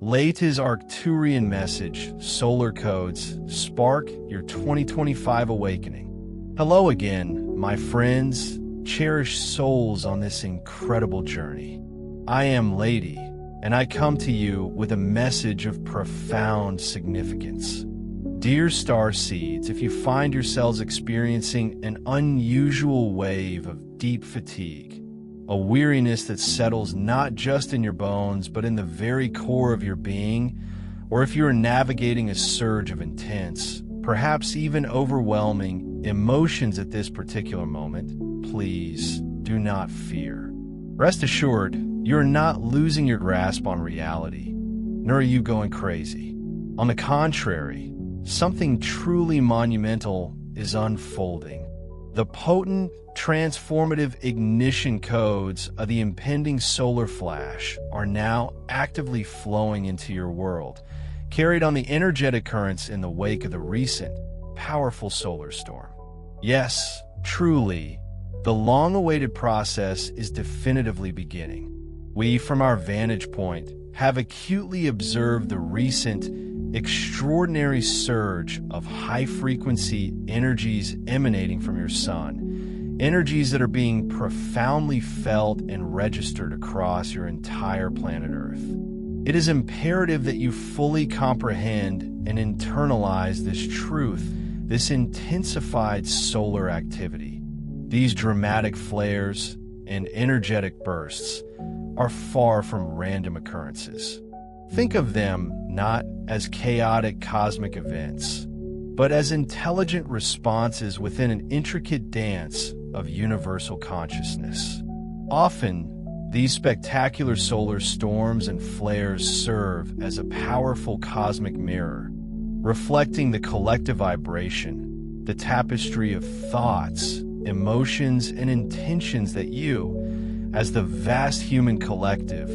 Layty's Arcturian message, Solar Codes, spark your 2025 awakening. Hello again, my friends, cherished souls on this incredible journey. I am Layti, and I come to you with a message of profound significance. Dear star seeds, if you find yourselves experiencing an unusual wave of deep fatigue, a weariness that settles not just in your bones but in the very core of your being, or if you are navigating a surge of intense, perhaps even overwhelming emotions at this particular moment, please do not fear. Rest assured, you are not losing your grasp on reality, nor are you going crazy. On the contrary, something truly monumental is unfolding. The potent, transformative ignition codes of the impending solar flash are now actively flowing into your world, carried on the energetic currents in the wake of the recent, powerful solar storm. Yes, truly, the long-awaited process is definitively beginning. We, from our vantage point, have acutely observed the recent, extraordinary surge of high-frequency energies emanating from your sun, energies that are being profoundly felt and registered across your entire planet Earth. It is imperative that you fully comprehend and internalize this truth, this intensified solar activity. These dramatic flares and energetic bursts are far from random occurrences. Think of them not as chaotic cosmic events, but as intelligent responses within an intricate dance of universal consciousness. Often, these spectacular solar storms and flares serve as a powerful cosmic mirror, reflecting the collective vibration, the tapestry of thoughts, emotions, and intentions that you, as the vast human collective,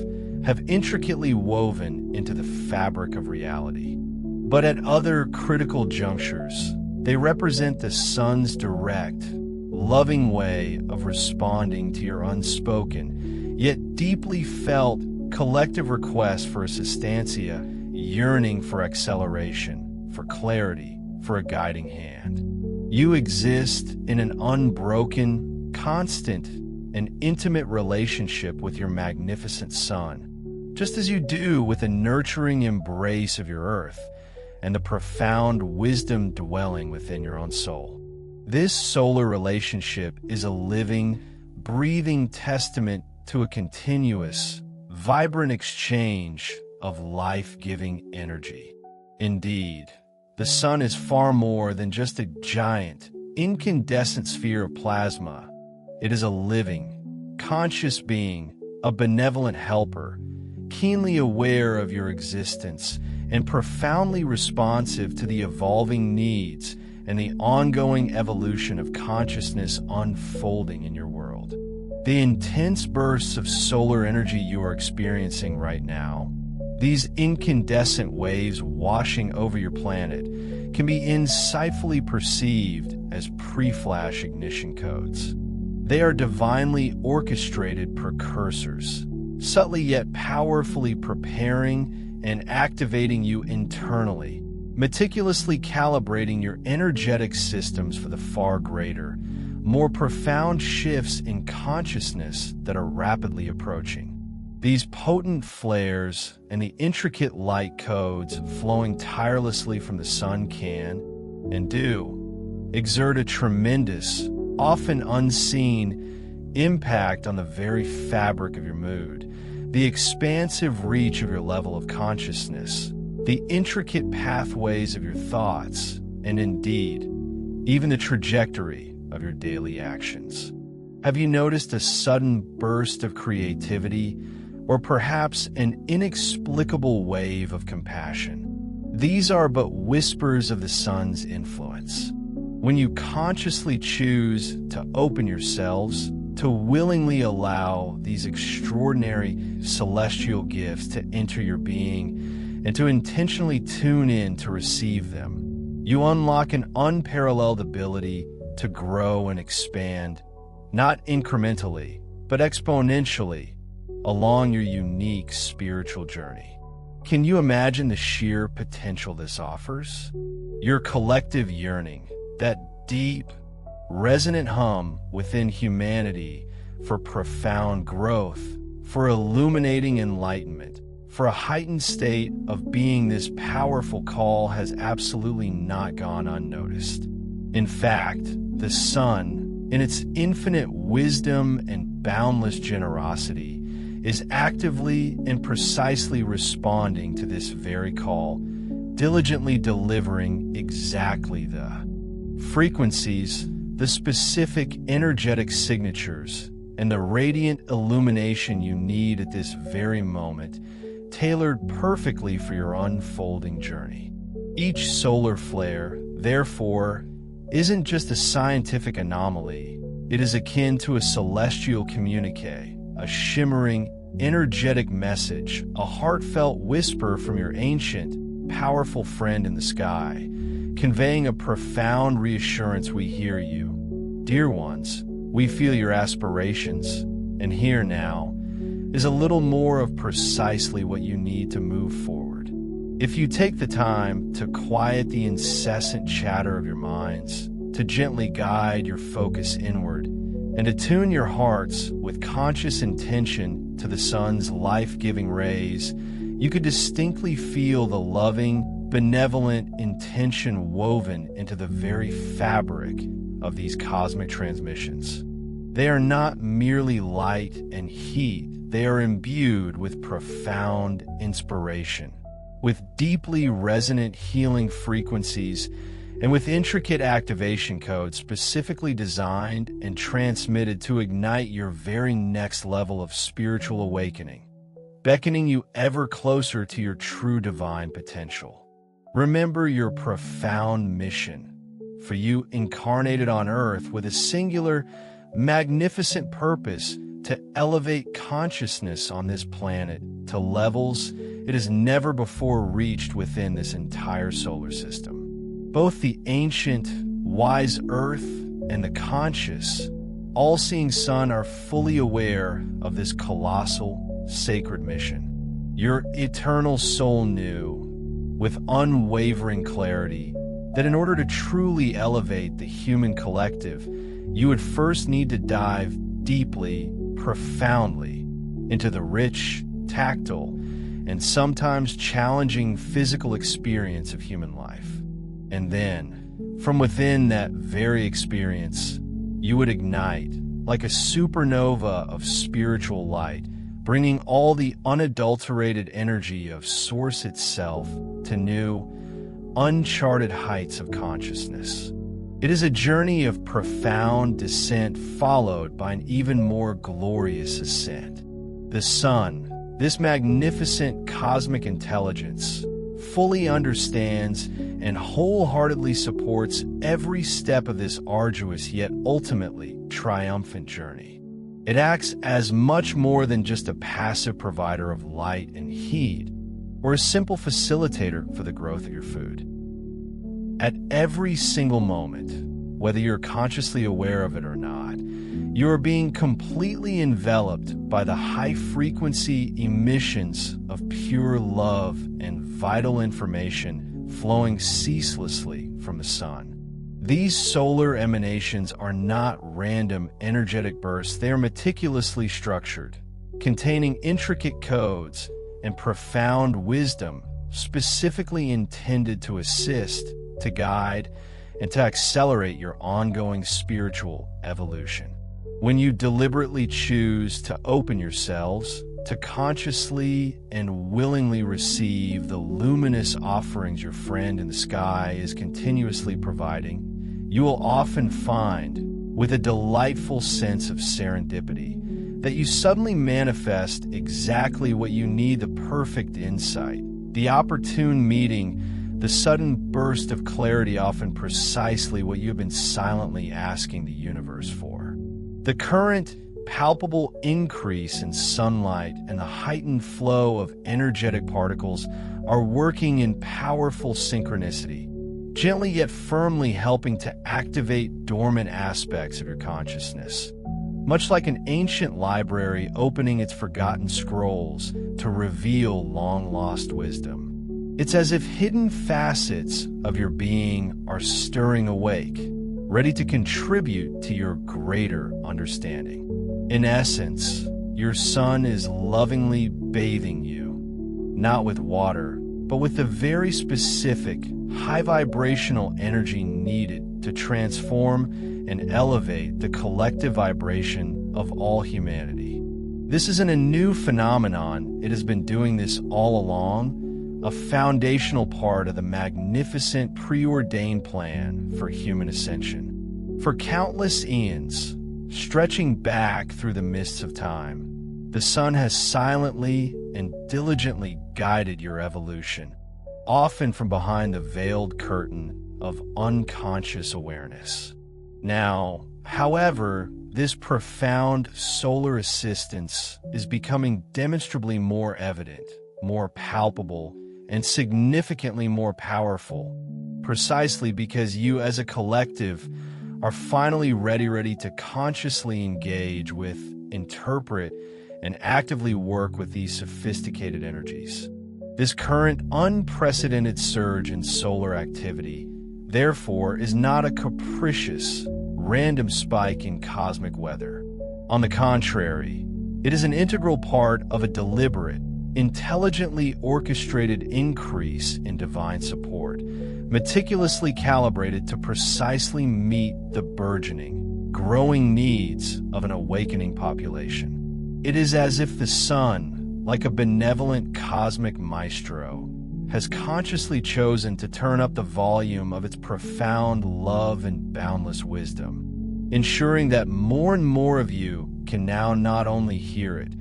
have intricately woven into the fabric of reality. But at other critical junctures, they represent the sun's direct, loving way of responding to your unspoken, yet deeply felt collective request for a sustancia, yearning for acceleration, for clarity, for a guiding hand. You exist in an unbroken, constant, and intimate relationship with your magnificent sun, just as you do with the nurturing embrace of your earth and the profound wisdom dwelling within your own soul. This solar relationship is a living, breathing testament to a continuous, vibrant exchange of life-giving energy. Indeed, the sun is far more than just a giant, incandescent sphere of plasma. It is a living, conscious being, a benevolent helper, keenly aware of your existence and profoundly responsive to the evolving needs and the ongoing evolution of consciousness unfolding in your world. The intense bursts of solar energy you are experiencing right now, these incandescent waves washing over your planet, can be insightfully perceived as pre-flash ignition codes. They are divinely orchestrated precursors, subtly yet powerfully preparing and activating you internally, meticulously calibrating your energetic systems for the far greater, more profound shifts in consciousness that are rapidly approaching. These potent flares and the intricate light codes flowing tirelessly from the sun can, and do, exert a tremendous, often unseen, impact on the very fabric of your mood, the expansive reach of your level of consciousness, the intricate pathways of your thoughts, and indeed, even the trajectory of your daily actions. Have you noticed a sudden burst of creativity, or perhaps an inexplicable wave of compassion? These are but whispers of the sun's influence. When you consciously choose to open yourselves, to willingly allow these extraordinary celestial gifts to enter your being, and to intentionally tune in to receive them, you unlock an unparalleled ability to grow and expand, not incrementally, but exponentially, along your unique spiritual journey. Can you imagine the sheer potential this offers? Your collective yearning, that deep, resonant hum within humanity for profound growth, for illuminating enlightenment, for a heightened state of being, this powerful call has absolutely not gone unnoticed. In fact, the sun, in its infinite wisdom and boundless generosity, is actively and precisely responding to this very call, diligently delivering exactly the frequencies, the specific energetic signatures, and the radiant illumination you need at this very moment, tailored perfectly for your unfolding journey. Each solar flare, therefore, isn't just a scientific anomaly. It is akin to a celestial communique, a shimmering, energetic message, a heartfelt whisper from your ancient, powerful friend in the sky, conveying a profound reassurance: we hear you. Dear ones, we feel your aspirations, and here now is a little more of precisely what you need to move forward. If you take the time to quiet the incessant chatter of your minds, to gently guide your focus inward, and attune your hearts with conscious intention to the sun's life-giving rays, you could distinctly feel the loving, benevolent intention woven into the very fabric of these cosmic transmissions. They are not merely light and heat, they are imbued with profound inspiration, with deeply resonant healing frequencies, and with intricate activation codes specifically designed and transmitted to ignite your very next level of spiritual awakening, beckoning you ever closer to your true divine potential. Remember your profound mission, for you incarnated on Earth with a singular, magnificent purpose to elevate consciousness on this planet to levels it has never before reached within this entire solar system. Both the ancient, wise Earth and the conscious, all-seeing sun are fully aware of this colossal, sacred mission. Your eternal soul knew, with unwavering clarity, that in order to truly elevate the human collective, you would first need to dive deeply, profoundly, into the rich, tactile, and sometimes challenging physical experience of human life. And then, from within that very experience, you would ignite, like a supernova of spiritual light, bringing all the unadulterated energy of Source itself to new, uncharted heights of consciousness. It is a journey of profound descent followed by an even more glorious ascent. The sun, this magnificent cosmic intelligence, fully understands and wholeheartedly supports every step of this arduous yet ultimately triumphant journey. It acts as much more than just a passive provider of light and heat, or a simple facilitator for the growth of your food. At every single moment, whether you're consciously aware of it or not, you are being completely enveloped by the high-frequency emissions of pure love and vital information flowing ceaselessly from the sun. These solar emanations are not random energetic bursts. They are meticulously structured, containing intricate codes and profound wisdom specifically intended to assist, to guide, and to accelerate your ongoing spiritual evolution. When you deliberately choose to open yourselves, to consciously and willingly receive the luminous offerings your friend in the sky is continuously providing, you will often find, with a delightful sense of serendipity, that you suddenly manifest exactly what you need: the perfect insight, the opportune meeting, the sudden burst of clarity, often precisely what you have been silently asking the universe for. The current, palpable increase in sunlight and the heightened flow of energetic particles are working in powerful synchronicity, gently yet firmly helping to activate dormant aspects of your consciousness. much like an ancient library opening its forgotten scrolls to reveal long-lost wisdom. It's as if hidden facets of your being are stirring awake, ready to contribute to your greater understanding. In essence, your sun is lovingly bathing you, not with water, but with the very specific, high-vibrational energy needed to transform and elevate the collective vibration of all humanity. This isn't a new phenomenon. It has been doing this all along, a foundational part of the magnificent preordained plan for human ascension. For countless eons, stretching back through the mists of time, the sun has silently and diligently guided your evolution, often from behind the veiled curtain of unconscious awareness. Now, however, this profound solar assistance is becoming demonstrably more evident, more palpable, and significantly more powerful, precisely because you as a collective are finally ready to consciously engage with, interpret, and actively work with these sophisticated energies. This current unprecedented surge in solar activity, therefore, is not a capricious, random spike in cosmic weather. On the contrary, it is an integral part of a deliberate, intelligently orchestrated increase in divine support, meticulously calibrated to precisely meet the burgeoning, growing needs of an awakening population. It is as if the sun, like a benevolent cosmic maestro, has consciously chosen to turn up the volume of its profound love and boundless wisdom, ensuring that more and more of you can now not only hear it,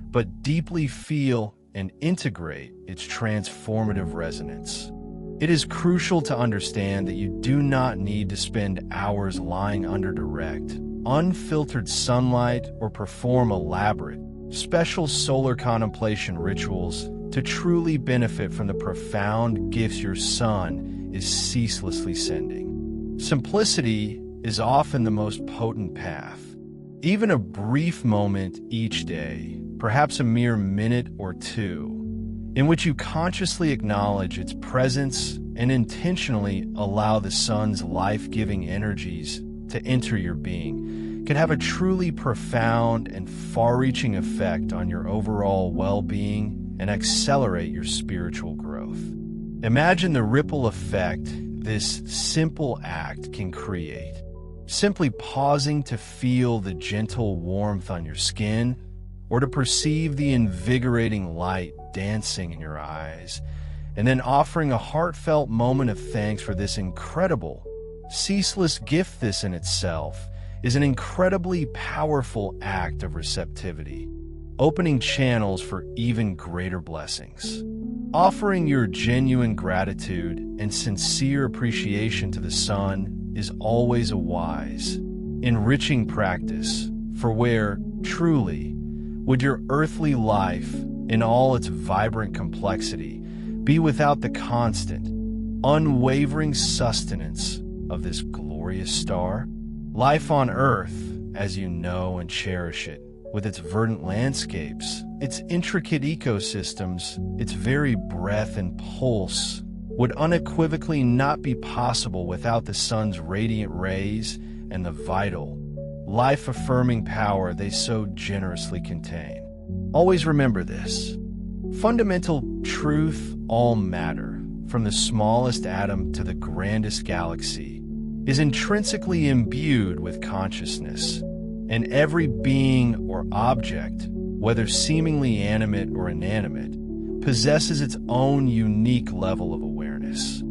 but deeply feel and integrate its transformative resonance. It is crucial to understand that you do not need to spend hours lying under direct, unfiltered sunlight or perform elaborate, special solar contemplation rituals to truly benefit from the profound gifts your sun is ceaselessly sending. Simplicity is often the most potent path. Even a brief moment each day, perhaps a mere minute or two, in which you consciously acknowledge its presence and intentionally allow the sun's life-giving energies to enter your being, can have a truly profound and far-reaching effect on your overall well-being and accelerate your spiritual growth. Imagine the ripple effect this simple act can create. Simply pausing to feel the gentle warmth on your skin, or to perceive the invigorating light dancing in your eyes, and then offering a heartfelt moment of thanks for this incredible, ceaseless gift. This in itself is an incredibly powerful act of receptivity, opening channels for even greater blessings. Offering your genuine gratitude and sincere appreciation to the sun is always a wise, enriching practice, for where, truly, would your earthly life, in all its vibrant complexity, be without the constant, unwavering sustenance of this glorious star? Life on Earth, as you know and cherish it, with its verdant landscapes, its intricate ecosystems, its very breath and pulse, would unequivocally not be possible without the sun's radiant rays and the vital, life-affirming power they so generously contain. Always remember this. Fundamental truth, all matter, from the smallest atom to the grandest galaxy, is intrinsically imbued with consciousness, and every being or object, whether seemingly animate or inanimate, possesses its own unique level of awareness.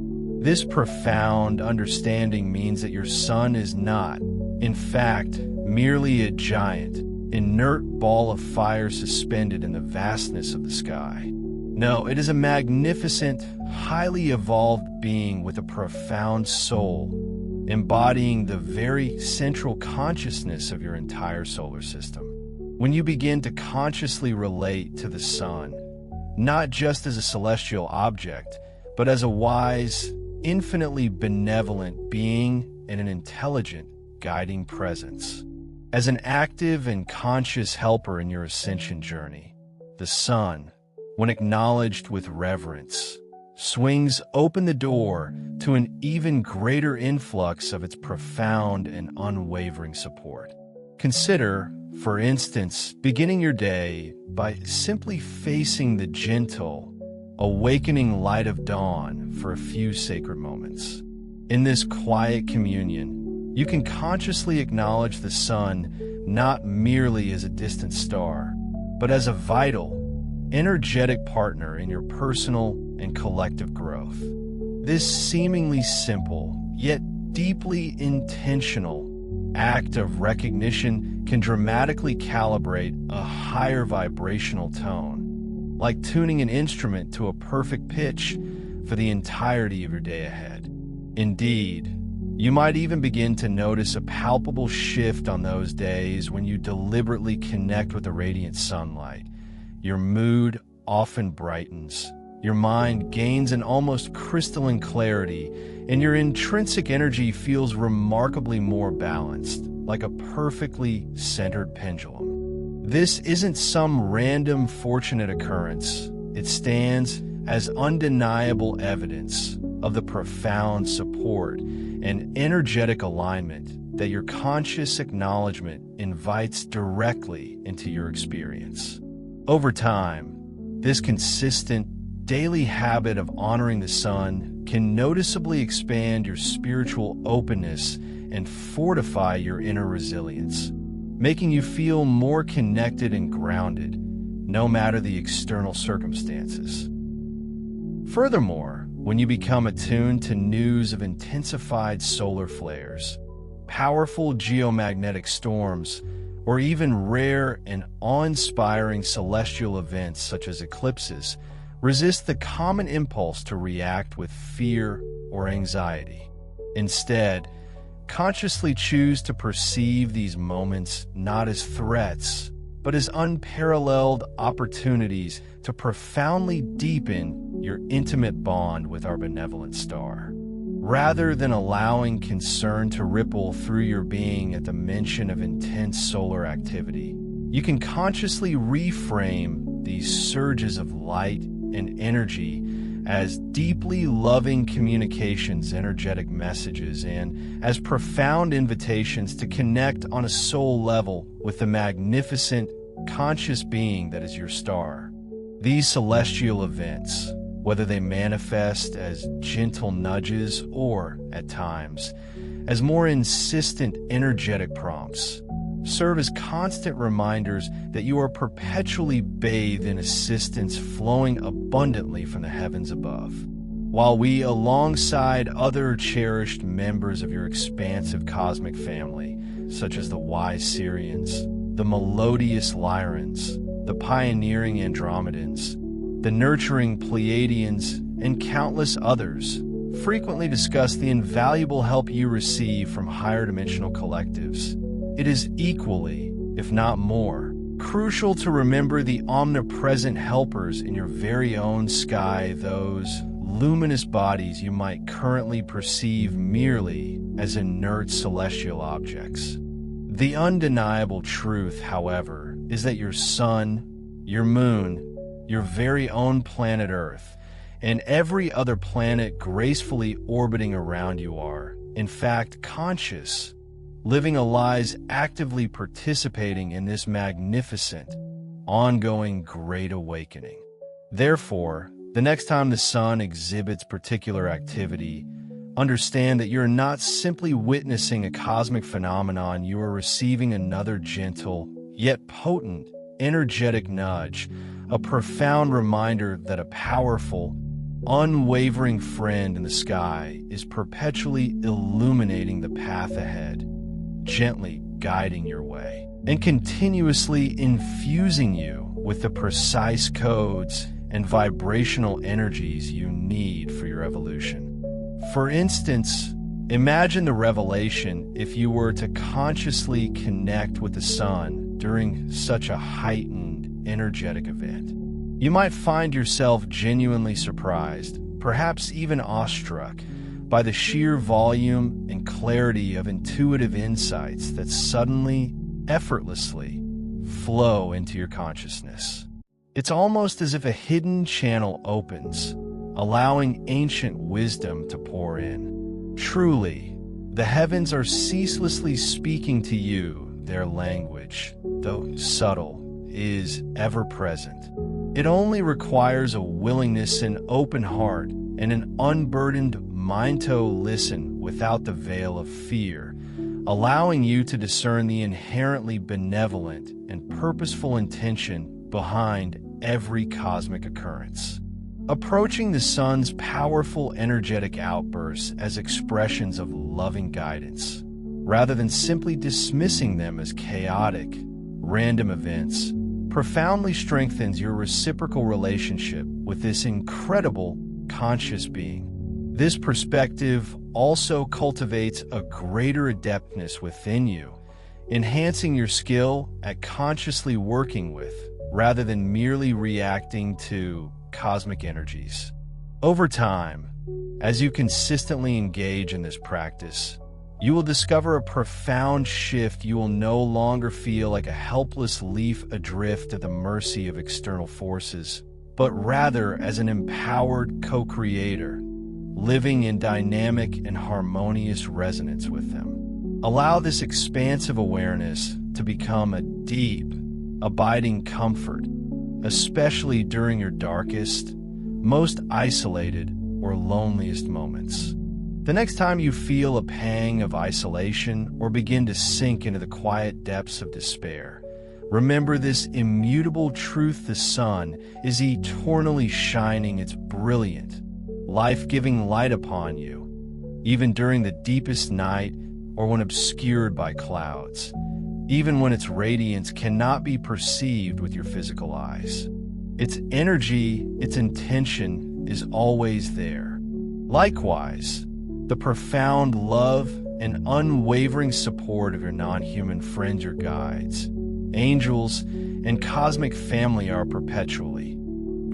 This profound understanding means that your sun is not, in fact, merely a giant, inert ball of fire suspended in the vastness of the sky. No, it is a magnificent, highly evolved being with a profound soul, embodying the very central consciousness of your entire solar system. When you begin to consciously relate to the sun, not just as a celestial object, but as a wise, infinitely benevolent being and an intelligent, guiding presence, As an active and conscious helper in your ascension journey, the sun, when acknowledged with reverence, swings open the door to an even greater influx of its profound and unwavering support. Consider, for instance, beginning your day by simply facing the gentle, awakening light of dawn for a few sacred moments. In this quiet communion, you can consciously acknowledge the sun not merely as a distant star, but as a vital, energetic partner in your personal and collective growth. This seemingly simple, yet deeply intentional act of recognition can dramatically calibrate a higher vibrational tone, like tuning an instrument to a perfect pitch for the entirety of your day ahead. Indeed, you might even begin to notice a palpable shift on those days when you deliberately connect with the radiant sunlight. Your mood often brightens, your mind gains an almost crystalline clarity, and your intrinsic energy feels remarkably more balanced, like a perfectly centered pendulum. This isn't some random fortunate occurrence. It stands as undeniable evidence of the profound support and energetic alignment that your conscious acknowledgement invites directly into your experience. Over time, this consistent, daily habit of honoring the sun can noticeably expand your spiritual openness and fortify your inner resilience, making you feel more connected and grounded, no matter the external circumstances. Furthermore, when you become attuned to news of intensified solar flares, powerful geomagnetic storms, or even rare and awe-inspiring celestial events such as eclipses, resist the common impulse to react with fear or anxiety. Instead, consciously choose to perceive these moments not as threats, but as unparalleled opportunities to profoundly deepen your intimate bond with our benevolent star. Rather than allowing concern to ripple through your being at the mention of intense solar activity, you can consciously reframe these surges of light and energy as deeply loving communications, energetic messages, and as profound invitations to connect on a soul level with the magnificent, conscious being that is your star. These celestial events, whether they manifest as gentle nudges or, at times, as more insistent energetic prompts, serve as constant reminders that you are perpetually bathed in assistance flowing abundantly from the heavens above. While we, alongside other cherished members of your expansive cosmic family, such as the wise Syrians, the melodious Lyrans, the pioneering Andromedans, the nurturing Pleiadians, and countless others, frequently discuss the invaluable help you receive from higher dimensional collectives, it is equally, if not more, crucial to remember the omnipresent helpers in your very own sky, those luminous bodies you might currently perceive merely as inert celestial objects. The undeniable truth, however, is that your sun, your moon, your very own planet Earth, and every other planet gracefully orbiting around you are, in fact, conscious, living lives actively participating in this magnificent, ongoing Great Awakening. Therefore, the next time the sun exhibits particular activity, understand that you're not simply witnessing a cosmic phenomenon, you are receiving another gentle, yet potent, energetic nudge, a profound reminder that a powerful, unwavering friend in the sky is perpetually illuminating the path ahead, gently guiding your way, and continuously infusing you with the precise codes and vibrational energies you need for your evolution. For instance, imagine the revelation if you were to consciously connect with the sun during such a heightened, energetic event. You might find yourself genuinely surprised, perhaps even awestruck, by the sheer volume and clarity of intuitive insights that suddenly effortlessly flow into your consciousness. It's almost as if a hidden channel opens, allowing ancient wisdom to pour in. Truly, the heavens are ceaselessly speaking to you. Their language, though subtle, is ever present. It only requires a willingness, an open heart, and an unburdened mind to listen without the veil of fear, allowing you to discern the inherently benevolent and purposeful intention behind every cosmic occurrence. Approaching the sun's powerful energetic outbursts as expressions of loving guidance, rather than simply dismissing them as chaotic, random events, profoundly strengthens your reciprocal relationship with this incredible conscious being. This perspective also cultivates a greater adeptness within you, enhancing your skill at consciously working with, rather than merely reacting to, cosmic energies. Over time, as you consistently engage in this practice, you will discover a profound shift. You will no longer feel like a helpless leaf adrift at the mercy of external forces, but rather as an empowered co-creator, living in dynamic and harmonious resonance with them. Allow this expansive awareness to become a deep, abiding comfort, especially during your darkest, most isolated, or loneliest moments. The next time you feel a pang of isolation or begin to sink into the quiet depths of despair, remember this immutable truth: the sun is eternally shining its brilliant, life-giving light upon you, even during the deepest night or when obscured by clouds, even when its radiance cannot be perceived with your physical eyes. Its energy, its intention is always there. Likewise, the profound love and unwavering support of your non-human friends, your guides, angels, and cosmic family are perpetually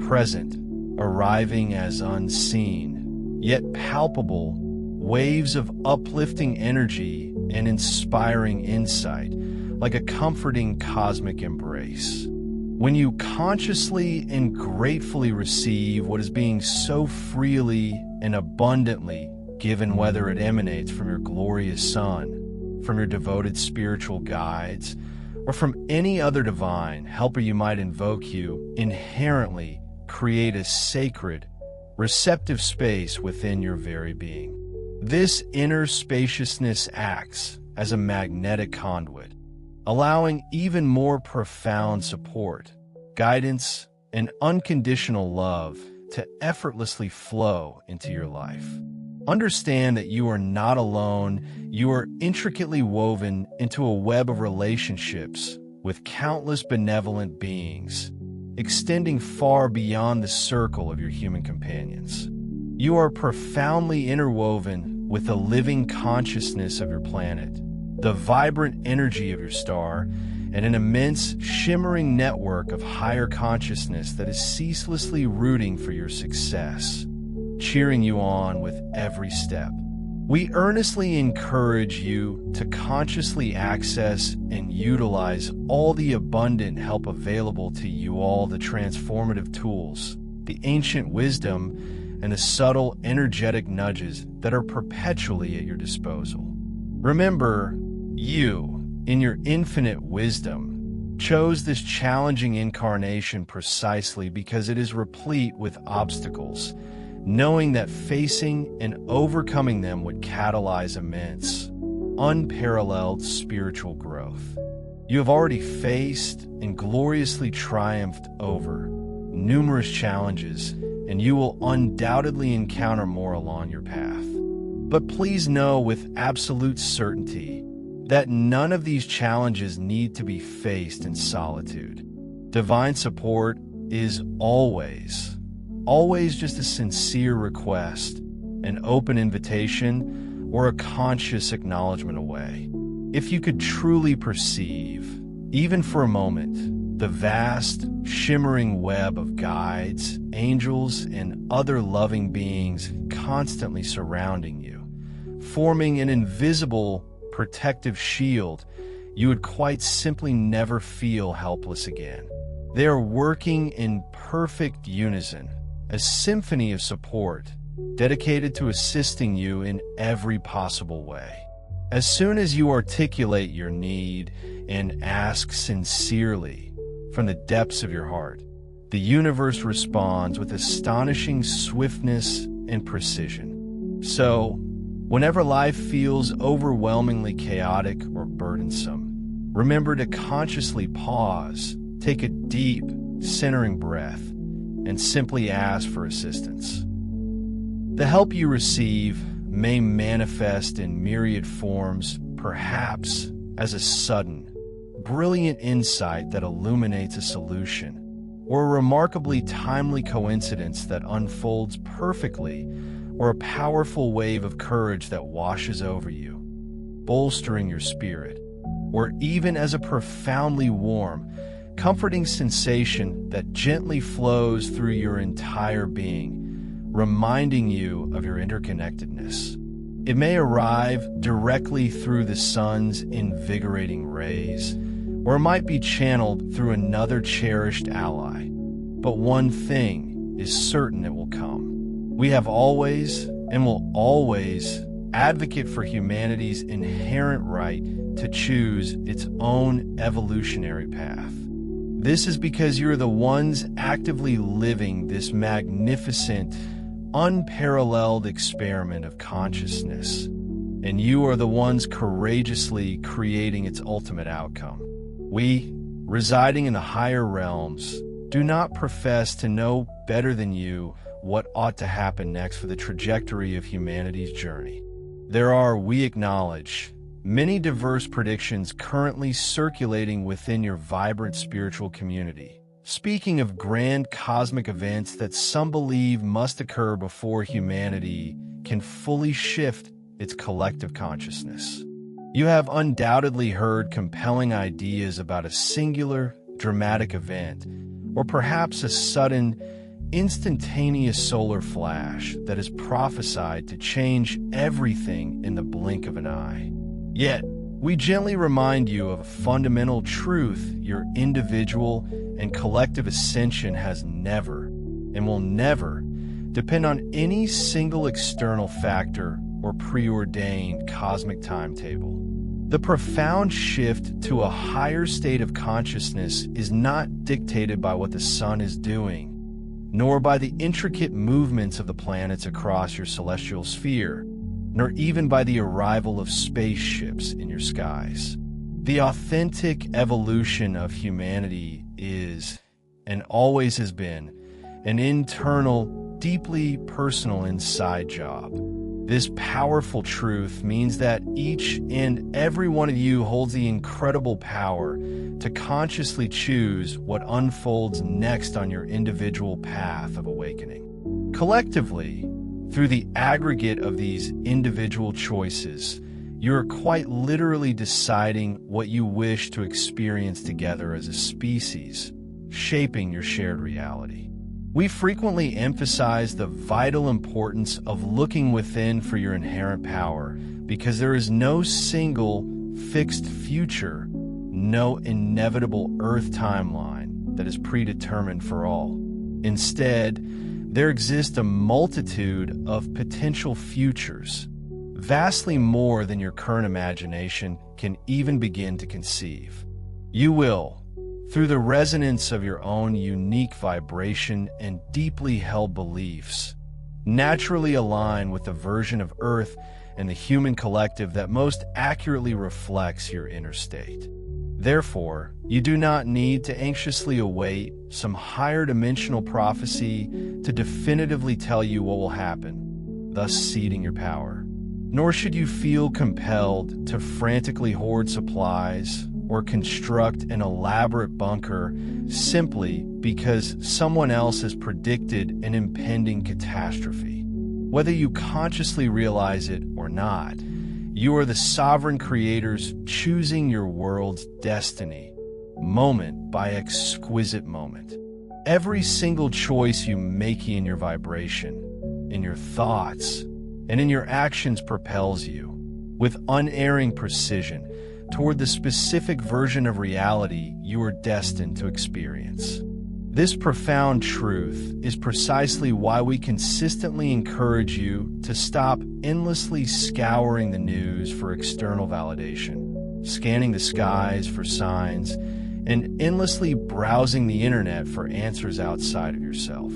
present, arriving as unseen, yet palpable waves of uplifting energy and inspiring insight, like a comforting cosmic embrace. When you consciously and gratefully receive what is being so freely and abundantly given, whether it emanates from your glorious sun, from your devoted spiritual guides, or from any other divine helper you might invoke, you inherently create a sacred, receptive space within your very being. This inner spaciousness acts as a magnetic conduit, allowing even more profound support, guidance, and unconditional love to effortlessly flow into your life. Understand that you are not alone. You are intricately woven into a web of relationships with countless benevolent beings, extending far beyond the circle of your human companions. You are profoundly interwoven with the living consciousness of your planet, the vibrant energy of your star, and an immense, shimmering network of higher consciousness that is ceaselessly rooting for your success, cheering you on with every step. We earnestly encourage you to consciously access and utilize all the abundant help available to you, all the transformative tools, the ancient wisdom, and the subtle energetic nudges that are perpetually at your disposal. Remember, you, in your infinite wisdom, chose this challenging incarnation precisely because it is replete with obstacles, knowing that facing and overcoming them would catalyze immense, unparalleled spiritual growth. You have already faced and gloriously triumphed over numerous challenges, and you will undoubtedly encounter more along your path. But please know with absolute certainty that none of these challenges need to be faced in solitude. Divine support is always just a sincere request, an open invitation, or a conscious acknowledgement away. If you could truly perceive, even for a moment, the vast, shimmering web of guides, angels, and other loving beings constantly surrounding you, forming an invisible protective shield, you would quite simply never feel helpless again. They are working in perfect unison, a symphony of support, dedicated to assisting you in every possible way. As soon as you articulate your need and ask sincerely from the depths of your heart, the universe responds with astonishing swiftness and precision. So, whenever life feels overwhelmingly chaotic or burdensome, remember to consciously pause, take a deep, centering breath, and simply ask for assistance. The help you receive may manifest in myriad forms, perhaps as a sudden, brilliant insight that illuminates a solution, or a remarkably timely coincidence that unfolds perfectly, or a powerful wave of courage that washes over you, bolstering your spirit, or even as a profoundly warm, comforting sensation that gently flows through your entire being, reminding you of your interconnectedness. It may arrive directly through the sun's invigorating rays, or it might be channeled through another cherished ally. But one thing is certain: it will come. We have always and will always advocate for humanity's inherent right to choose its own evolutionary path. This is because you're the ones actively living this magnificent, unparalleled experiment of consciousness, and you are the ones courageously creating its ultimate outcome. We, residing in the higher realms, do not profess to know better than you what ought to happen next for the trajectory of humanity's journey. There are, we acknowledge, many diverse predictions currently circulating within your vibrant spiritual community, speaking of grand cosmic events that some believe must occur before humanity can fully shift its collective consciousness. You have undoubtedly heard compelling ideas about a singular, dramatic event, or perhaps a sudden, instantaneous solar flash that is prophesied to change everything in the blink of an eye. Yet, we gently remind you of a fundamental truth: your individual and collective ascension has never, and will never, depend on any single external factor or preordained cosmic timetable. The profound shift to a higher state of consciousness is not dictated by what the sun is doing, nor by the intricate movements of the planets across your celestial sphere, nor even by the arrival of spaceships in your skies. The authentic evolution of humanity is, and always has been, an internal, deeply personal inside job. This powerful truth means that each and every one of you holds the incredible power to consciously choose what unfolds next on your individual path of awakening. Collectively, through the aggregate of these individual choices, you are quite literally deciding what you wish to experience together as a species, shaping your shared reality. We frequently emphasize the vital importance of looking within for your inherent power, because there is no single fixed future, no inevitable Earth timeline that is predetermined for all. Instead, there exists a multitude of potential futures, vastly more than your current imagination can even begin to conceive. You will, through the resonance of your own unique vibration and deeply held beliefs, naturally align with the version of Earth and the human collective that most accurately reflects your inner state. Therefore, you do not need to anxiously await some higher dimensional prophecy to definitively tell you what will happen, thus ceding your power. Nor should you feel compelled to frantically hoard supplies or construct an elaborate bunker simply because someone else has predicted an impending catastrophe. Whether you consciously realize it or not, you are the sovereign creators choosing your world's destiny, moment by exquisite moment. Every single choice you make in your vibration, in your thoughts, and in your actions propels you, with unerring precision, toward the specific version of reality you are destined to experience. This profound truth is precisely why we consistently encourage you to stop endlessly scouring the news for external validation, scanning the skies for signs, and endlessly browsing the internet for answers outside of yourself.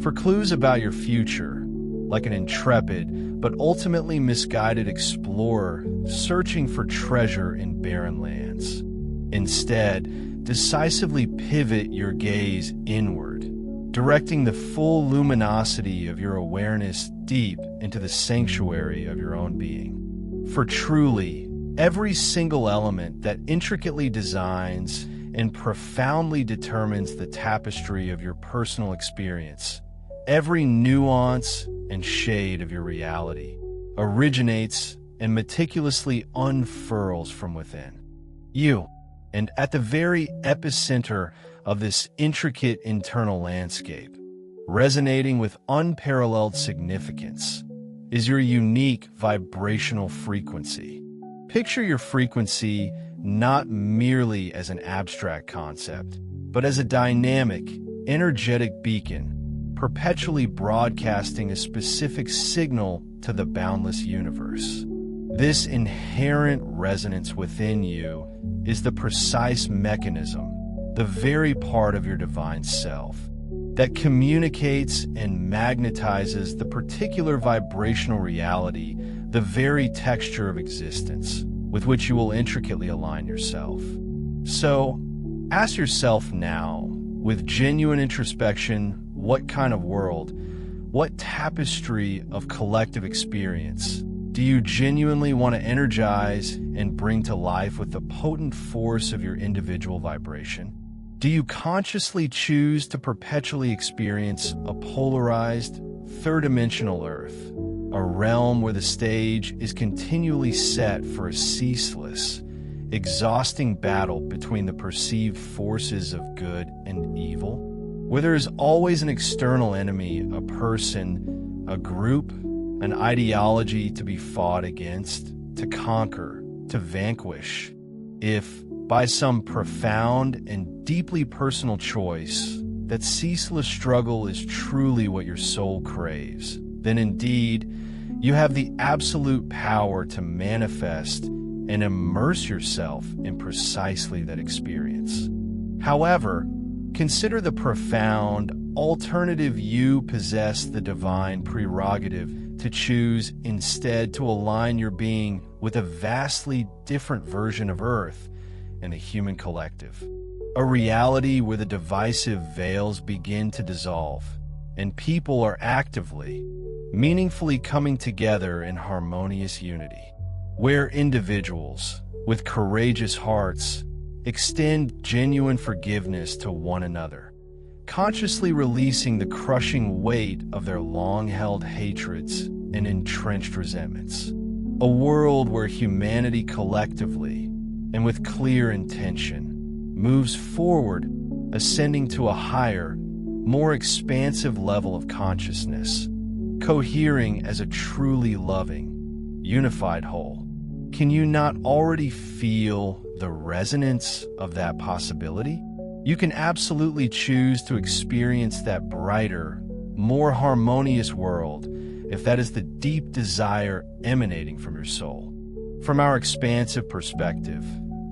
For clues about your future, like an intrepid but ultimately misguided explorer searching for treasure in barren lands. Instead, decisively pivot your gaze inward, directing the full luminosity of your awareness deep into the sanctuary of your own being. For truly, every single element that intricately designs and profoundly determines the tapestry of your personal experience, every nuance and shade of your reality, originates and meticulously unfurls from within you. And at the very epicenter of this intricate internal landscape, resonating with unparalleled significance, is your unique vibrational frequency. Picture your frequency not merely as an abstract concept, but as a dynamic, energetic beacon, perpetually broadcasting a specific signal to the boundless universe. This inherent resonance within you is the precise mechanism, the very part of your divine self, that communicates and magnetizes the particular vibrational reality, the very texture of existence, with which you will intricately align yourself. So, ask yourself now, with genuine introspection, what kind of world, what tapestry of collective experience do you genuinely want to energize and bring to life with the potent force of your individual vibration? Do you consciously choose to perpetually experience a polarized, third-dimensional Earth, a realm where the stage is continually set for a ceaseless, exhausting battle between the perceived forces of good and evil, where there is always an external enemy, a person, a group, an ideology to be fought against, to conquer, to vanquish? If, by some profound and deeply personal choice, that ceaseless struggle is truly what your soul craves, then indeed, you have the absolute power to manifest and immerse yourself in precisely that experience. However, consider the profound alternative. You possess the divine prerogative to choose instead to align your being with a vastly different version of Earth and the human collective. A reality where the divisive veils begin to dissolve and people are actively, meaningfully coming together in harmonious unity. Where individuals, with courageous hearts, extend genuine forgiveness to one another, consciously releasing the crushing weight of their long-held hatreds and entrenched resentments. A world where humanity collectively, and with clear intention, moves forward, ascending to a higher, more expansive level of consciousness, cohering as a truly loving, unified whole. Can you not already feel the resonance of that possibility? You can absolutely choose to experience that brighter, more harmonious world if that is the deep desire emanating from your soul. From our expansive perspective,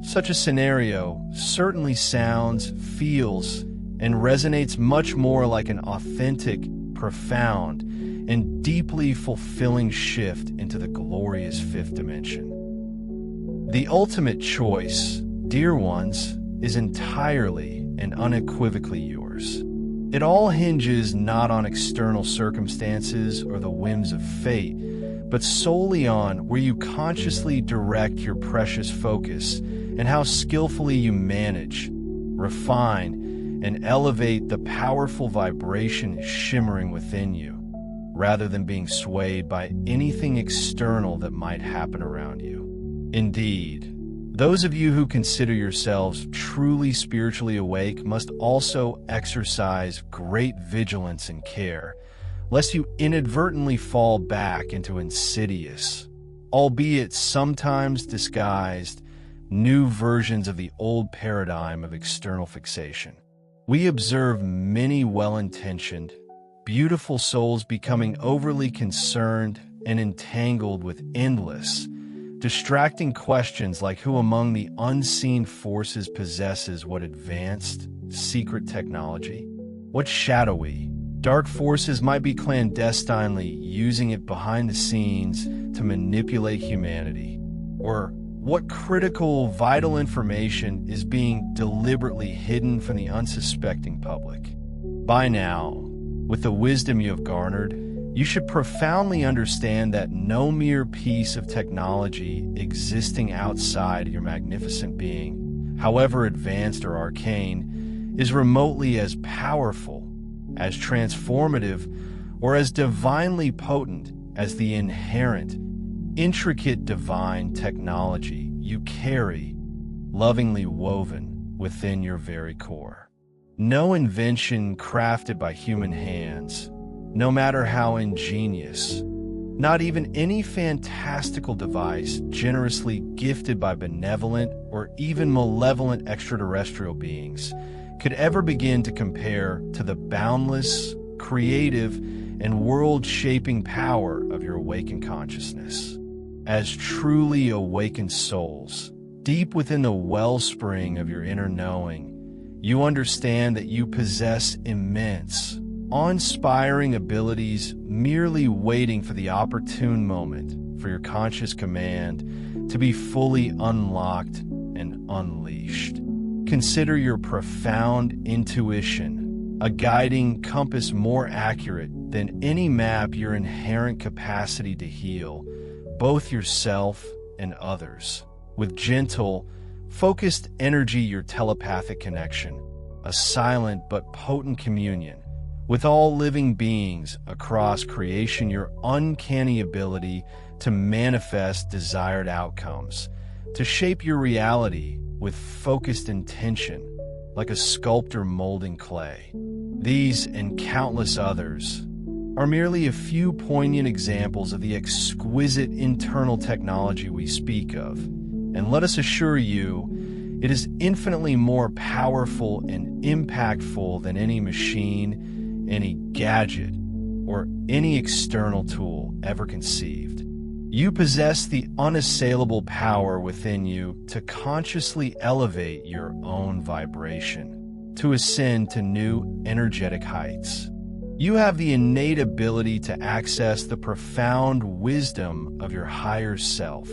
such a scenario certainly sounds, feels, and resonates much more like an authentic, profound, and deeply fulfilling shift into the glorious fifth dimension. The ultimate choice, dear ones, is entirely and unequivocally yours. It all hinges not on external circumstances or the whims of fate, but solely on where you consciously direct your precious focus and how skillfully you manage, refine, and elevate the powerful vibration shimmering within you, rather than being swayed by anything external that might happen around you. Indeed, those of you who consider yourselves truly spiritually awake must also exercise great vigilance and care, lest you inadvertently fall back into insidious, albeit sometimes disguised, new versions of the old paradigm of external fixation. We observe many well-intentioned, beautiful souls becoming overly concerned and entangled with endless, distracting questions like who among the unseen forces possesses what advanced, secret technology? What shadowy, dark forces might be clandestinely using it behind the scenes to manipulate humanity? Or what critical, vital information is being deliberately hidden from the unsuspecting public? By now, with the wisdom you have garnered, you should profoundly understand that no mere piece of technology existing outside your magnificent being, however advanced or arcane, is remotely as powerful, as transformative, or as divinely potent as the inherent, intricate divine technology you carry, lovingly woven within your very core. No invention crafted by human hands, no matter how ingenious, not even any fantastical device generously gifted by benevolent or even malevolent extraterrestrial beings, could ever begin to compare to the boundless, creative, and world-shaping power of your awakened consciousness. As truly awakened souls, deep within the wellspring of your inner knowing, you understand that you possess immense, awe-inspiring abilities merely waiting for the opportune moment for your conscious command to be fully unlocked and unleashed. Consider your profound intuition a guiding compass more accurate than any map your inherent capacity to heal both yourself and others. With gentle, focused energy, your telepathic connection, a silent but potent communion with all living beings across creation, your uncanny ability to manifest desired outcomes, to shape your reality with focused intention, like a sculptor molding clay. These and countless others are merely a few poignant examples of the exquisite internal technology we speak of, and let us assure you, it is infinitely more powerful and impactful than any machine, any gadget, or any external tool ever conceived. You possess the unassailable power within you to consciously elevate your own vibration, to ascend to new energetic heights. You have the innate ability to access the profound wisdom of your higher self,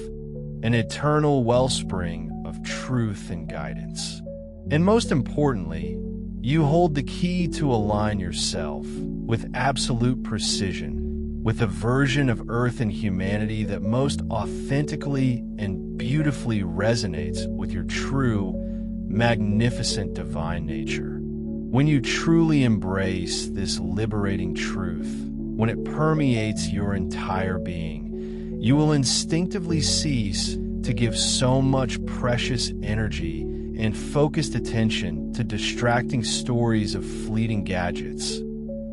an eternal wellspring of truth and guidance. And most importantly, you hold the key to align yourself with absolute precision with a version of Earth and humanity that most authentically and beautifully resonates with your true, magnificent divine nature. When you truly embrace this liberating truth, when it permeates your entire being, you will instinctively cease to give so much precious energy and focused attention to distracting stories of fleeting gadgets,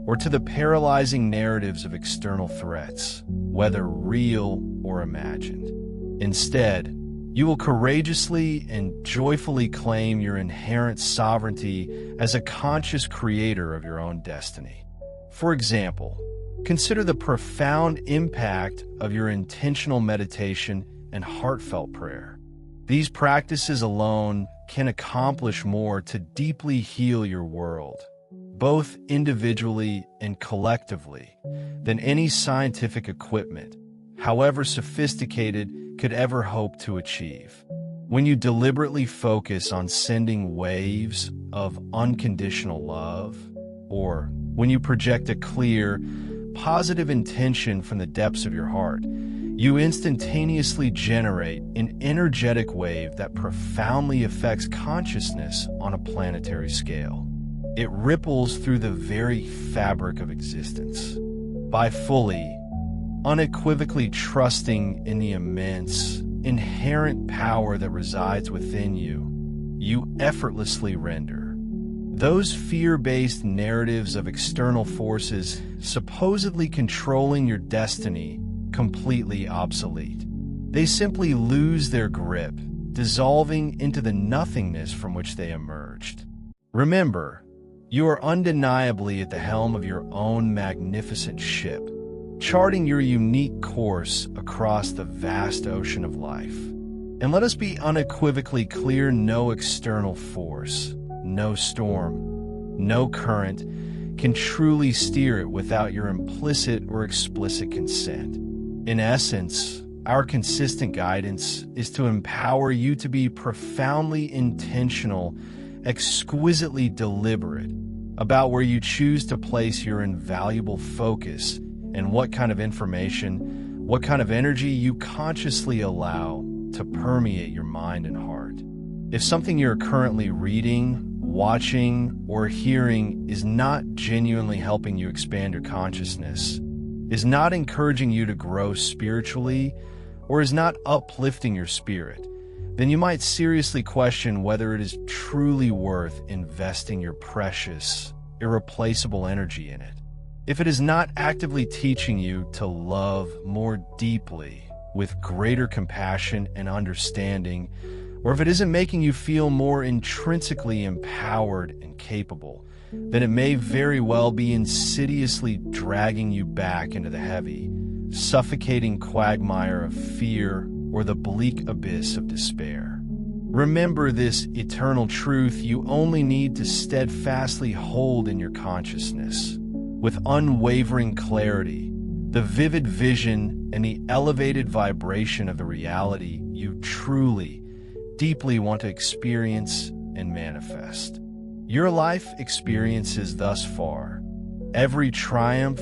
or to the paralyzing narratives of external threats, whether real or imagined. Instead, you will courageously and joyfully claim your inherent sovereignty as a conscious creator of your own destiny. For example, consider the profound impact of your intentional meditation and heartfelt prayer. These practices alone can accomplish more to deeply heal your world, both individually and collectively, than any scientific equipment, however sophisticated, could ever hope to achieve. When you deliberately focus on sending waves of unconditional love, or when you project a clear, positive intention from the depths of your heart, you instantaneously generate an energetic wave that profoundly affects consciousness on a planetary scale. It ripples through the very fabric of existence. By fully, unequivocally trusting in the immense, inherent power that resides within you, you effortlessly render those fear-based narratives of external forces supposedly controlling your destiny completely obsolete. They simply lose their grip dissolving into the nothingness from which they emerged. Remember, you are undeniably at the helm of your own magnificent ship, charting your unique course across the vast ocean of life. And let us be unequivocally clear, no external force, no storm, no current can truly steer it without your implicit or explicit consent. In essence, our consistent guidance is to empower you to be profoundly intentional, exquisitely deliberate about where you choose to place your invaluable focus and what kind of information, what kind of energy you consciously allow to permeate your mind and heart. If something you're currently reading, watching, or hearing is not genuinely helping you expand your consciousness, is not encouraging you to grow spiritually, or is not uplifting your spirit, then you might seriously question whether it is truly worth investing your precious, irreplaceable energy in it. If it is not actively teaching you to love more deeply, with greater compassion and understanding, or if it isn't making you feel more intrinsically empowered and capable, then it may very well be insidiously dragging you back into the heavy, suffocating quagmire of fear or the bleak abyss of despair. Remember this eternal truth you only need to steadfastly hold in your consciousness, with unwavering clarity, the vivid vision and the elevated vibration of the reality you truly, deeply want to experience and manifest. Your life experiences thus far, every triumph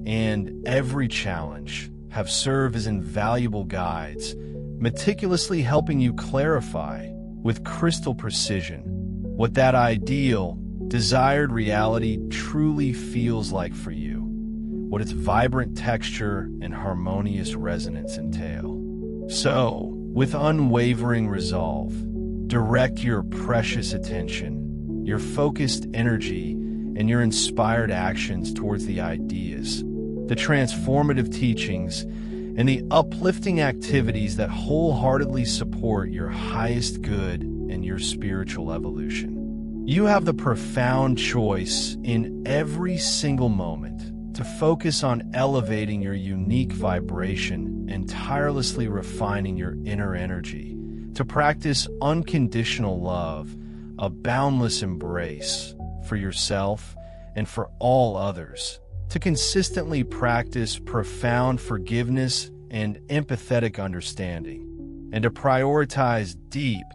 and every challenge, have served as invaluable guides, meticulously helping you clarify with crystal precision what that ideal, desired reality truly feels like for you, what its vibrant texture and harmonious resonance entail. So, with unwavering resolve, direct your precious attention, your focused energy, and your inspired actions towards the ideas, the transformative teachings, and the uplifting activities that wholeheartedly support your highest good and your spiritual evolution. You have the profound choice in every single moment to focus on elevating your unique vibration and tirelessly refining your inner energy, to practice unconditional love, a boundless embrace for yourself and for all others, to consistently practice profound forgiveness and empathetic understanding, and to prioritize deep,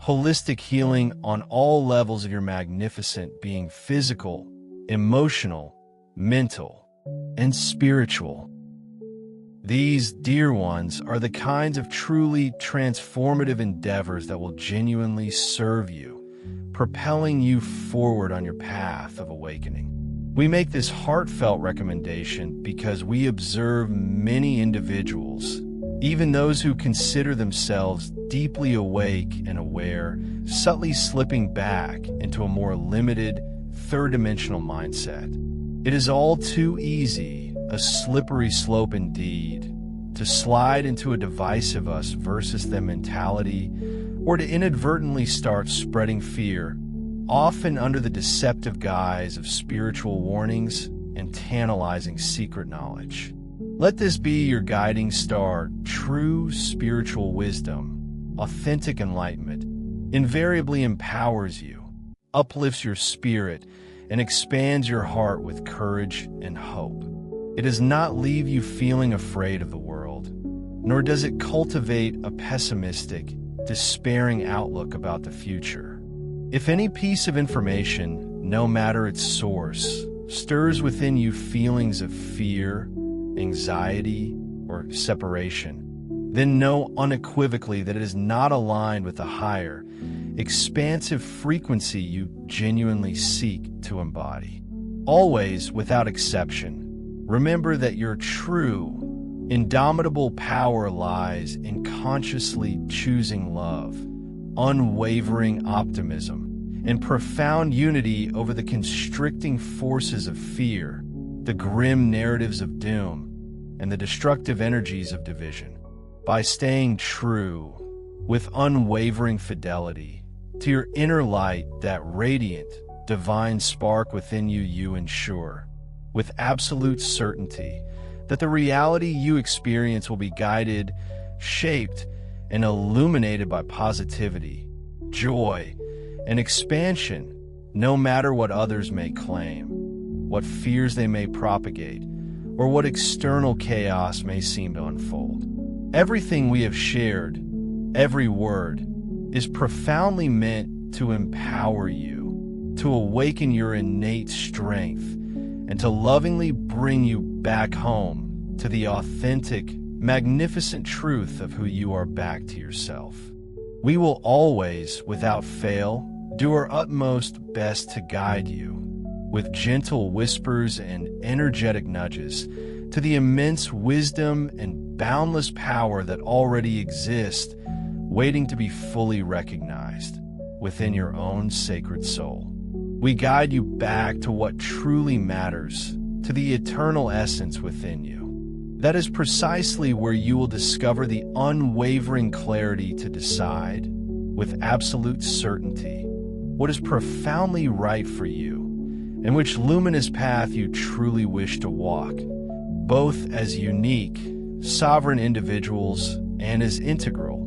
holistic healing on all levels of your magnificent being: physical, emotional, mental, and spiritual. These, dear ones, are the kinds of truly transformative endeavors that will genuinely serve you, propelling you forward on your path of awakening. We make this heartfelt recommendation because we observe many individuals, even those who consider themselves deeply awake and aware, subtly slipping back into a more limited, third-dimensional mindset. It is all too easy, a slippery slope indeed, to slide into a divisive us versus them mentality, or to inadvertently start spreading fear, often under the deceptive guise of spiritual warnings and tantalizing secret knowledge. Let this be your guiding star. True spiritual wisdom, authentic enlightenment, invariably empowers you, uplifts your spirit, and expands your heart with courage and hope. It does not leave you feeling afraid of the world, nor does it cultivate a pessimistic, despairing outlook about the future. If any piece of information, no matter its source, stirs within you feelings of fear, anxiety, or separation, then know unequivocally that it is not aligned with the higher, expansive frequency you genuinely seek to embody. Always, without exception, remember that your true, indomitable power lies in consciously choosing love, unwavering optimism, and profound unity over the constricting forces of fear, the grim narratives of doom, and the destructive energies of division. By staying true, with unwavering fidelity to your inner light, that radiant, divine spark within you. You ensure, with absolute certainty, that the reality you experience will be guided, shaped, and illuminated by positivity, joy, and expansion, no matter what others may claim, what fears they may propagate, or what external chaos may seem to unfold. Everything we have shared, every word, is profoundly meant to empower you, to awaken your innate strength, and to lovingly bring you back home to the authentic, magnificent truth of who you are, back to yourself. We will always, without fail, do our utmost best to guide you, with gentle whispers and energetic nudges, to the immense wisdom and boundless power that already exist, waiting to be fully recognized within your own sacred soul. We guide you back to what truly matters, to the eternal essence within you. That is precisely where you will discover the unwavering clarity to decide, with absolute certainty, what is profoundly right for you, and which luminous path you truly wish to walk, both as unique, sovereign individuals and as integral,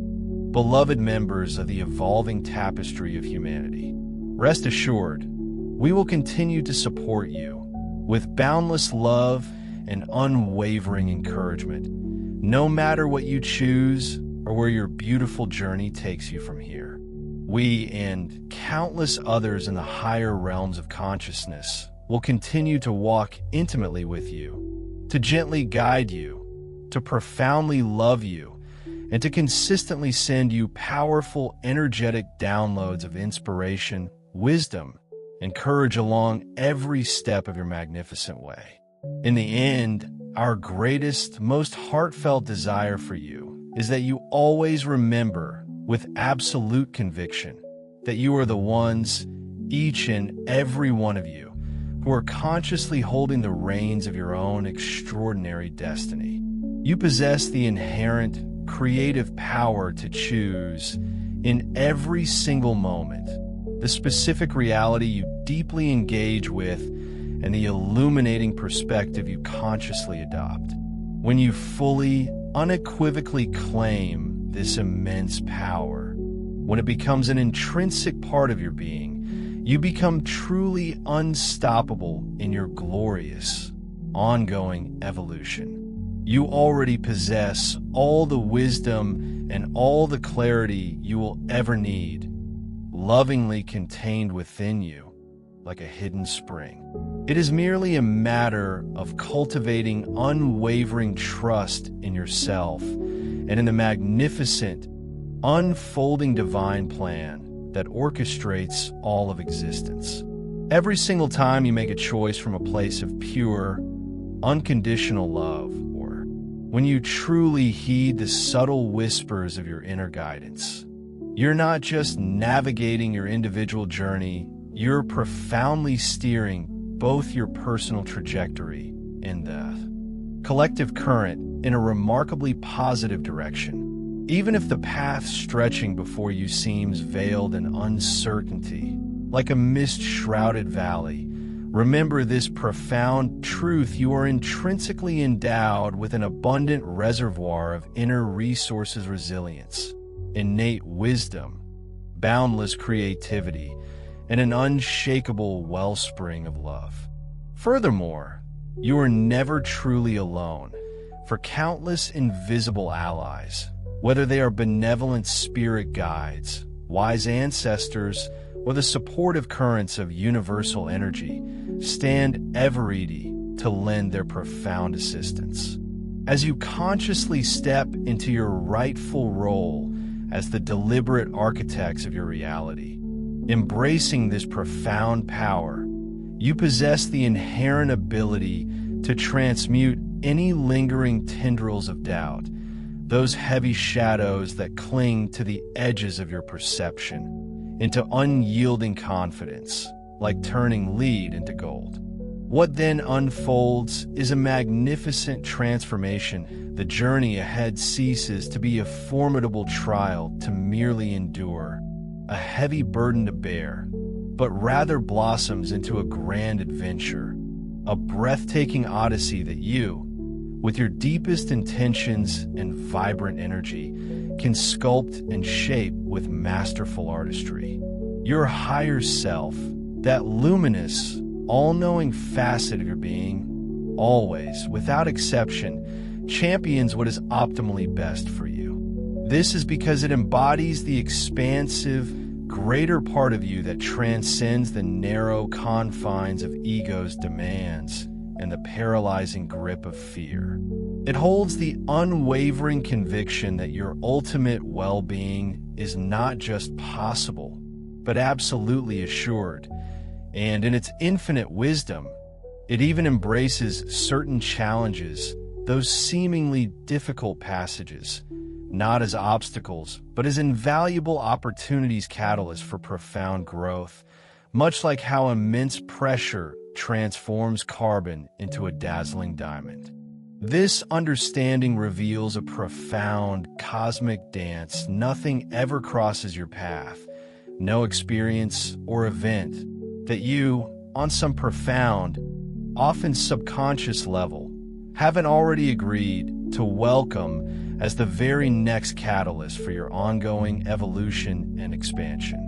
beloved members of the evolving tapestry of humanity. Rest assured, we will continue to support you with boundless love and unwavering encouragement, no matter what you choose or where your beautiful journey takes you from here. We and countless others in the higher realms of consciousness will continue to walk intimately with you, to gently guide you, to profoundly love you, and to consistently send you powerful, energetic downloads of inspiration, wisdom, and courage along every step of your magnificent way. In the end, our greatest, most heartfelt desire for you is that you always remember with absolute conviction that you are the ones, each and every one of you, who are consciously holding the reins of your own extraordinary destiny. You possess the inherent creative power to choose, in every single moment, the specific reality you deeply engage with and the illuminating perspective you consciously adopt. When you fully, unequivocally claim this immense power, when it becomes an intrinsic part of your being, you become truly unstoppable in your glorious, ongoing evolution. You already possess all the wisdom and all the clarity you will ever need, lovingly contained within you like a hidden spring. It is merely a matter of cultivating unwavering trust in yourself and in the magnificent, unfolding divine plan that orchestrates all of existence. Every single time you make a choice from a place of pure, unconditional love, or when you truly heed the subtle whispers of your inner guidance, you're not just navigating your individual journey, you're profoundly steering both your personal trajectory and the collective current in a remarkably positive direction. Even if the path stretching before you seems veiled in uncertainty, like a mist-shrouded valley, remember this profound truth: you are intrinsically endowed with an abundant reservoir of inner resources, resilience, innate wisdom, boundless creativity, and an unshakable wellspring of love. Furthermore, you are never truly alone, for countless invisible allies, whether they are benevolent spirit guides, wise ancestors, or the supportive currents of universal energy, stand ever ready to lend their profound assistance. As you consciously step into your rightful role as the deliberate architects of your reality, embracing this profound power, you possess the inherent ability to transmute any lingering tendrils of doubt, those heavy shadows that cling to the edges of your perception, into unyielding confidence, like turning lead into gold. What then unfolds is a magnificent transformation. The journey ahead ceases to be a formidable trial to merely endure, a heavy burden to bear, but rather blossoms into a grand adventure, a breathtaking odyssey that you, with your deepest intentions and vibrant energy, can sculpt and shape with masterful artistry. Your higher self, that luminous, all-knowing facet of your being, always, without exception, champions what is optimally best for you. This is because it embodies the expansive, greater part of you that transcends the narrow confines of ego's demands and the paralyzing grip of fear. It holds the unwavering conviction that your ultimate well-being is not just possible, but absolutely assured. And in its infinite wisdom, it even embraces certain challenges, those seemingly difficult passages, not as obstacles, but as invaluable opportunities catalysts for profound growth, much like how immense pressure transforms carbon into a dazzling diamond. This understanding reveals a profound cosmic dance. Nothing ever crosses your path, no experience or event that you, on some profound, often subconscious level, haven't already agreed to welcome as the very next catalyst for your ongoing evolution and expansion.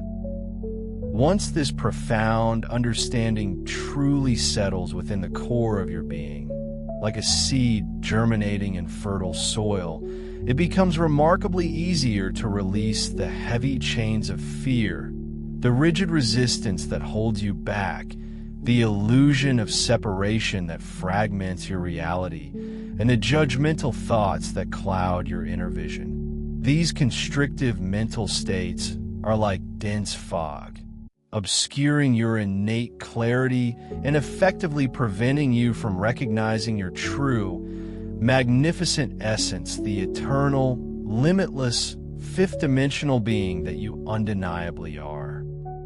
Once this profound understanding truly settles within the core of your being, like a seed germinating in fertile soil, it becomes remarkably easier to release the heavy chains of fear, the rigid resistance that holds you back, the illusion of separation that fragments your reality, and the judgmental thoughts that cloud your inner vision. These constrictive mental states are like dense fog, obscuring your innate clarity and effectively preventing you from recognizing your true, magnificent essence, the eternal, limitless, fifth-dimensional being that you undeniably are.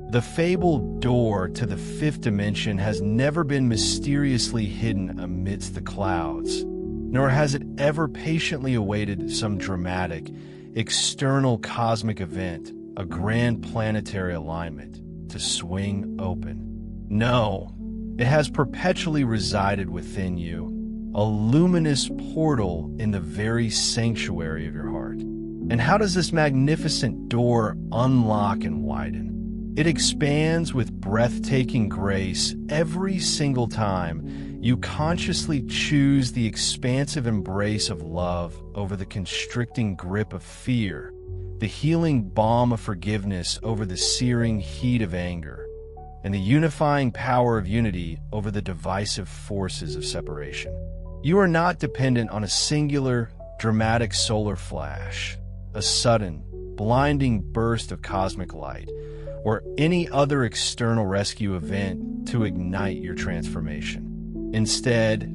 The fabled door to the fifth dimension has never been mysteriously hidden amidst the clouds, nor has it ever patiently awaited some dramatic, external cosmic event, a grand planetary alignment, to swing open. No, it has perpetually resided within you, a luminous portal in the very sanctuary of your heart. And how does this magnificent door unlock and widen? It expands with breathtaking grace every single time you consciously choose the expansive embrace of love over the constricting grip of fear, the healing balm of forgiveness over the searing heat of anger, and the unifying power of unity over the divisive forces of separation. You are not dependent on a singular, dramatic solar flash, a sudden, blinding burst of cosmic light, or any other external rescue event to ignite your transformation. Instead,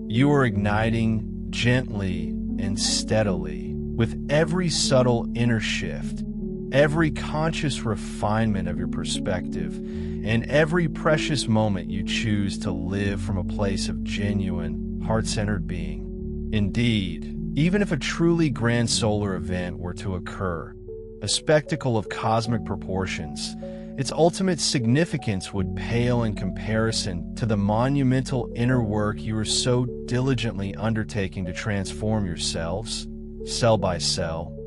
you are igniting gently and steadily with every subtle inner shift, every conscious refinement of your perspective, and every precious moment you choose to live from a place of genuine, heart-centered being. Indeed, even if a truly grand solar event were to occur, a spectacle of cosmic proportions, its ultimate significance would pale in comparison to the monumental inner work you are so diligently undertaking to transform yourselves, cell by cell,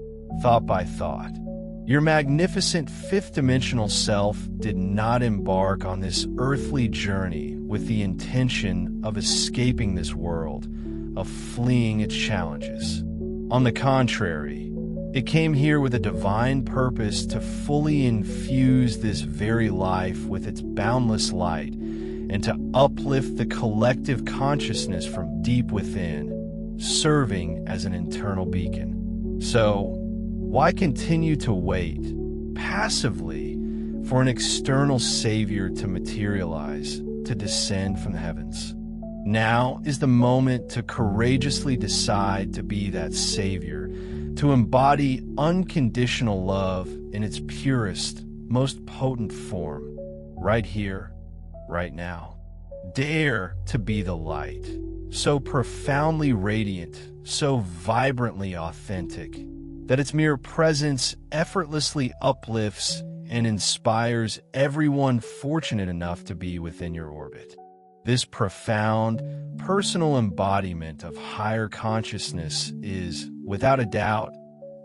thought by thought. Your magnificent fifth-dimensional self did not embark on this earthly journey with the intention of escaping this world, of fleeing its challenges. On the contrary, it came here with a divine purpose to fully infuse this very life with its boundless light and to uplift the collective consciousness from deep within, serving as an internal beacon. So, why continue to wait passively for an external savior to materialize, to descend from the heavens? Now is the moment to courageously decide to be that savior, to embody unconditional love in its purest, most potent form, right here, right now. Dare to be the light, so profoundly radiant, so vibrantly authentic, that its mere presence effortlessly uplifts and inspires everyone fortunate enough to be within your orbit. This profound, personal embodiment of higher consciousness is, without a doubt,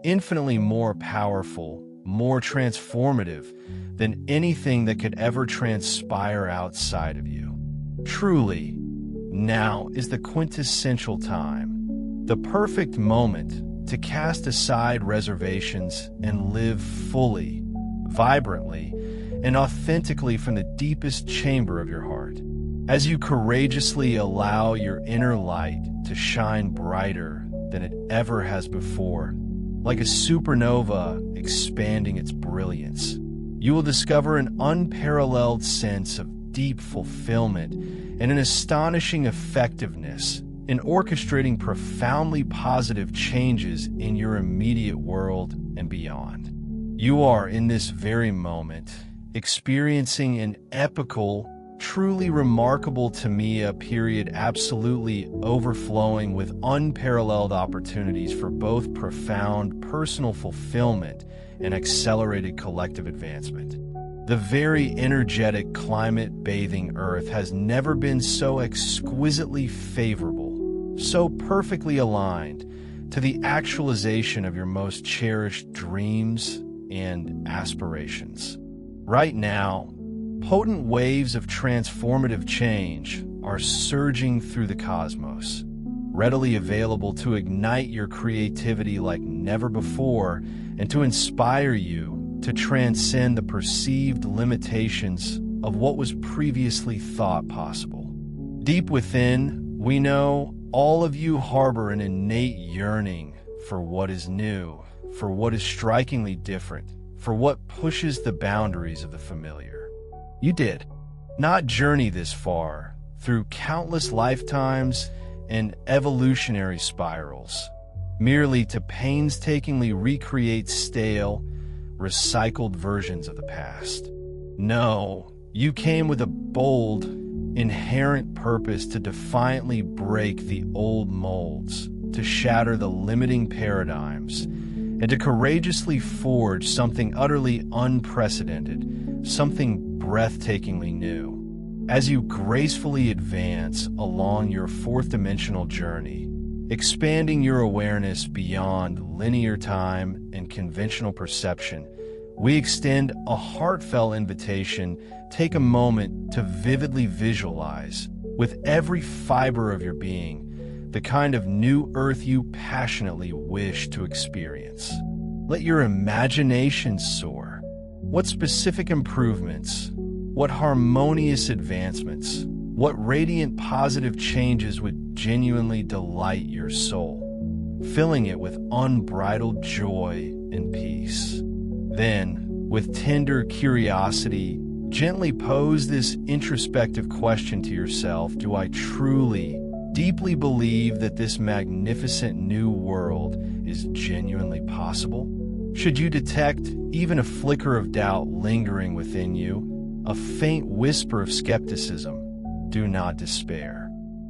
infinitely more powerful, more transformative than anything that could ever transpire outside of you. Truly, now is the quintessential time, the perfect moment to cast aside reservations and live fully, vibrantly, and authentically from the deepest chamber of your heart. As you courageously allow your inner light to shine brighter than it ever has before, like a supernova expanding its brilliance, you will discover an unparalleled sense of deep fulfillment and an astonishing effectiveness in orchestrating profoundly positive changes in your immediate world and beyond. You are, in this very moment, experiencing an epical, truly remarkable to me, a period absolutely overflowing with unparalleled opportunities for both profound personal fulfillment and accelerated collective advancement. The very energetic climate-bathing Earth has never been so exquisitely favorable, so perfectly aligned to the actualization of your most cherished dreams and aspirations. Right now, potent waves of transformative change are surging through the cosmos, readily available to ignite your creativity like never before and to inspire you to transcend the perceived limitations of what was previously thought possible. Deep within, we know all of you harbor an innate yearning for what is new, for what is strikingly different, for what pushes the boundaries of the familiar. You did not journey this far through countless lifetimes and evolutionary spirals, merely to painstakingly recreate stale, recycled versions of the past. No, you came with a bold, inherent purpose to defiantly break the old molds, to shatter the limiting paradigms, and to courageously forge something utterly unprecedented, something breathtakingly new. As you gracefully advance along your fourth-dimensional journey, expanding your awareness beyond linear time and conventional perception, we extend a heartfelt invitation. Take a moment to vividly visualize, with every fiber of your being, the kind of new Earth you passionately wish to experience. Let your imagination soar. What specific improvements, what harmonious advancements, what radiant positive changes would genuinely delight your soul, filling it with unbridled joy and peace. Then, with tender curiosity, gently pose this introspective question to yourself: do I truly, deeply believe that this magnificent new world is genuinely possible? Should you detect even a flicker of doubt lingering within you, a faint whisper of skepticism, do not despair.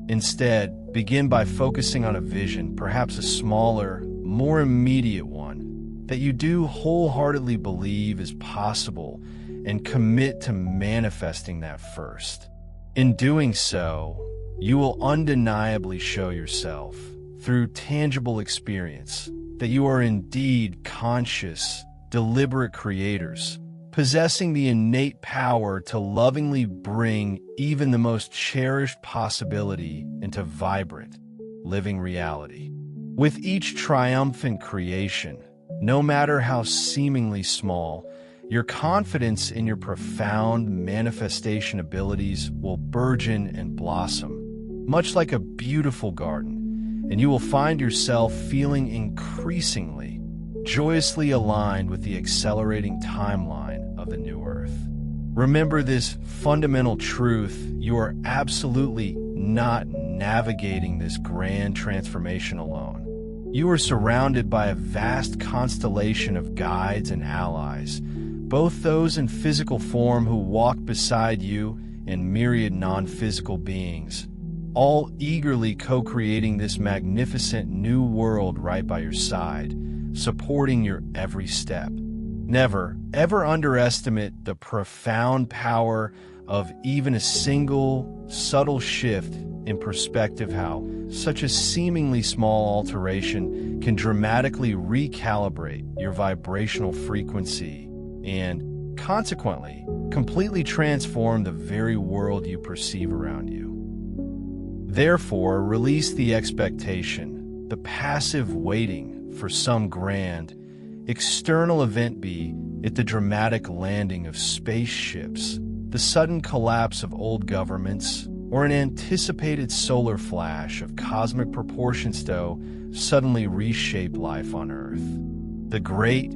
Instead, begin by focusing on a vision, perhaps a smaller, more immediate one, that you do wholeheartedly believe is possible, and commit to manifesting that first. In doing so, you will undeniably show yourself, through tangible experience, that you are indeed conscious, deliberate creators, possessing the innate power to lovingly bring even the most cherished possibility into vibrant, living reality. With each triumphant creation, no matter how seemingly small, your confidence in your profound manifestation abilities will burgeon and blossom, much like a beautiful garden, and you will find yourself feeling increasingly, joyously aligned with the accelerating timeline of the new Earth. Remember this fundamental truth: you are absolutely not navigating this grand transformation alone. You are surrounded by a vast constellation of guides and allies, both those in physical form who walk beside you and myriad non-physical beings, all eagerly co-creating this magnificent new world right by your side, supporting your every step. Never, ever underestimate the profound power of even a single, subtle shift in perspective, how such a seemingly small alteration can dramatically recalibrate your vibrational frequency and, consequently, completely transform the very world you perceive around you. Therefore, release the expectation, the passive waiting for some grand, external event, be it the dramatic landing of spaceships, the sudden collapse of old governments, or an anticipated solar flash of cosmic proportions to suddenly reshape life on Earth. The great,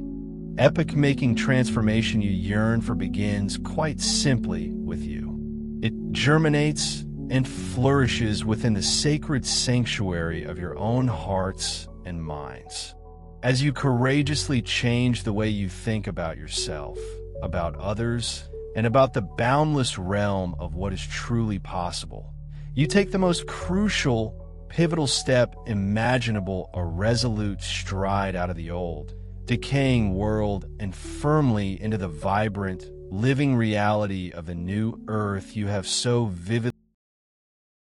epic-making transformation you yearn for begins quite simply with you. It germinates and flourishes within the sacred sanctuary of your own hearts and minds. As you courageously change the way you think about yourself, about others, and about the boundless realm of what is truly possible, you take the most crucial, pivotal step imaginable, a resolute stride out of the old, decaying world and firmly into the vibrant, living reality of the new earth you have so vividly